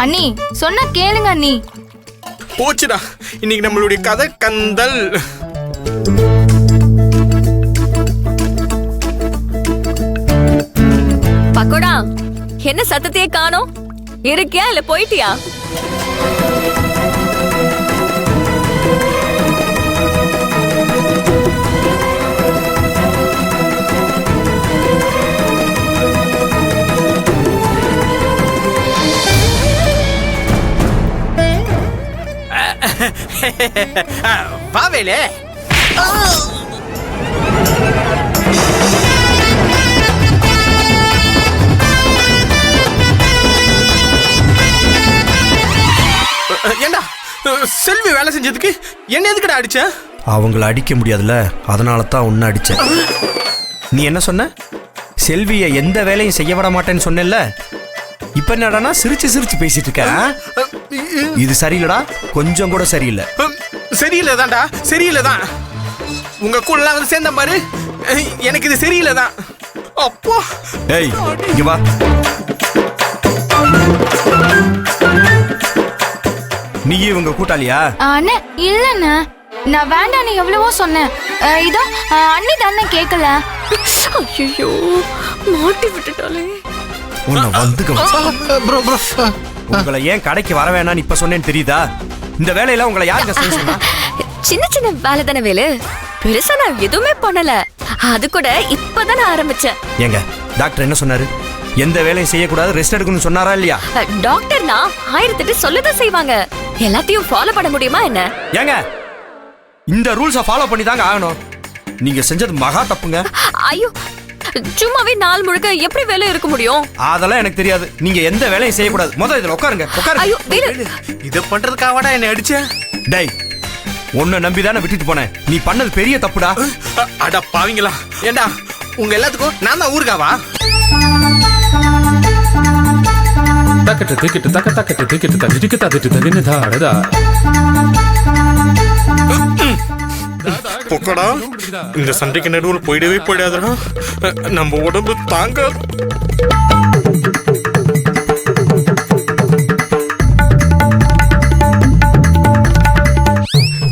அண்ணி சொன்னா கேளுங்க அண்ணி. போச்சுடா இன்னைக்கு நம்மளுடைய கதை கந்தல். பக்கோடா, என்ன சத்தத்தையே காணோம்? இருக்கியா இல்ல போயிட்டியா? பாவேலே ஏண்டா செல்வி வேலை செஞ்சதுக்கு என்ன எதுக்குடா அடிச்ச? அவங்கள அடிக்க முடியாதுல்ல, அதனால தான் உன்னை அடிச்சேன். நீ என்ன சொன்ன? செல்வியை எந்த வேலையும் செய்ய விட மாட்டேன்னு சொன்னேல்ல. இப்ப என்னடானா சிரிச்சு சிரிச்சு பேசிட்டு இருக்க? இது சரியில்லடா, கொஞ்சம் கூட சரியில்லை. சரியில்லைதான்டா, சரியில்லைதான். உங்க கூட வந்து சேர்ந்த பாரு, எனக்கு இது சரியில்லைதான். அப்போ ஏய் இங்க வா. நீ இவங்க கூட்டாளியா? அண்ணே இல்லண்ணே, நான் வேண்டான்னு எவ்வளவோ சொன்னேன். இதோ அண்ணி தானே கேட்கல. ஐயோ மாட்டி விட்டுட்டாலே. உன்னை வந்து உங்களை ஏன் கடைக்கு வர வேணான்னு இப்ப சொன்னேன்னு தெரியுதா? இந்த வேலையில உங்களை யாருங்க செய்ய சொன்னா? சின்ன சின்ன வேலை தானே வேலு, பெருசா நான் எதுவுமே பண்ணல. அது கூட இப்பதான் ஆரம்பிச்சேன். ஏங்க டாக்டர் என்ன சொன்னாரு? எந்த வேலையும் செய்யக்கூடாது, ரெஸ்ட் எடுக்கணும்னு சொன்னாரா இல்லையா? டாக்டர்னா 1008 சொல்லதான் செய்வாங்க. எல்லாத்தையும் ஃபாலோ பண்ண முடியுமா என்ன? ஏங்க இந்த ரூல்ஸை ஃபாலோ பண்ணி தாங்க ஆகணும். நீங்க செஞ்சது மகா தப்புங்க. ஐயோ, சும்மாவே நாள் முழுக்க எப்படி வேலை இருக்க முடியும்? அதெல்லாம் எனக்கு தெரியாது. நீங்க எந்த வேலையும் செய்யக்கூடாது. முதல்ல இதுல உட்காருங்க. ஐயோ வேலு, இத பண்றதுக்காகடா என்ன அடிச்ச? டேய் உன்னை நம்பிதானே விட்டுட்டு போனேன். நீ பண்ணது பெரிய தப்புடா. அட பாவிங்களா, ஏண்டா உங்க எல்லாத்துக்கும் நான் தான் ஊர்காவா? தக்கட்டு திக்கிட்டு தக்க தக்கட்டு திக்கிட்டு தக்கிட்டு தக்கிட்டு தகின்னு தாடதா. பொக்கடா, இந்த சண்டைக்கு நடுவில் போயிடவே போயிடாதடா. நம்ம உடம்பு தாங்க.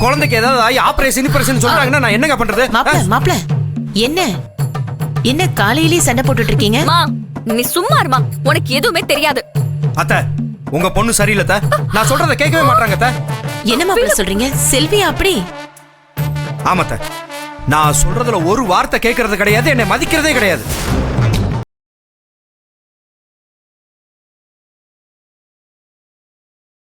குழந்தைக்கு ஏதாவது ஆகி ஆபரேஷன் சொல்றாங்கன்னா நான் என்னங்க பண்றது? மாப்ள என்ன என்ன காலையிலேயே சண்டை போட்டுட்டு இருக்கீங்க? நீ சும்மா இருமா, உனக்கு எதுவுமே தெரியாது. அத்தை உங்க பொண்ணு சரியில்லை அத்தை. நான் சொல்றதை கேட்கவே மாட்டாங்க அத்தை. என்ன மாப்ள சொல்றீங்க? செல்வியா அப்படி? ஆமாத்த, நான் சொல்றதுல ஒரு வார்த்தை கேட்கறது கிடையாது, என்னை மதிக்கிறதே கிடையாது.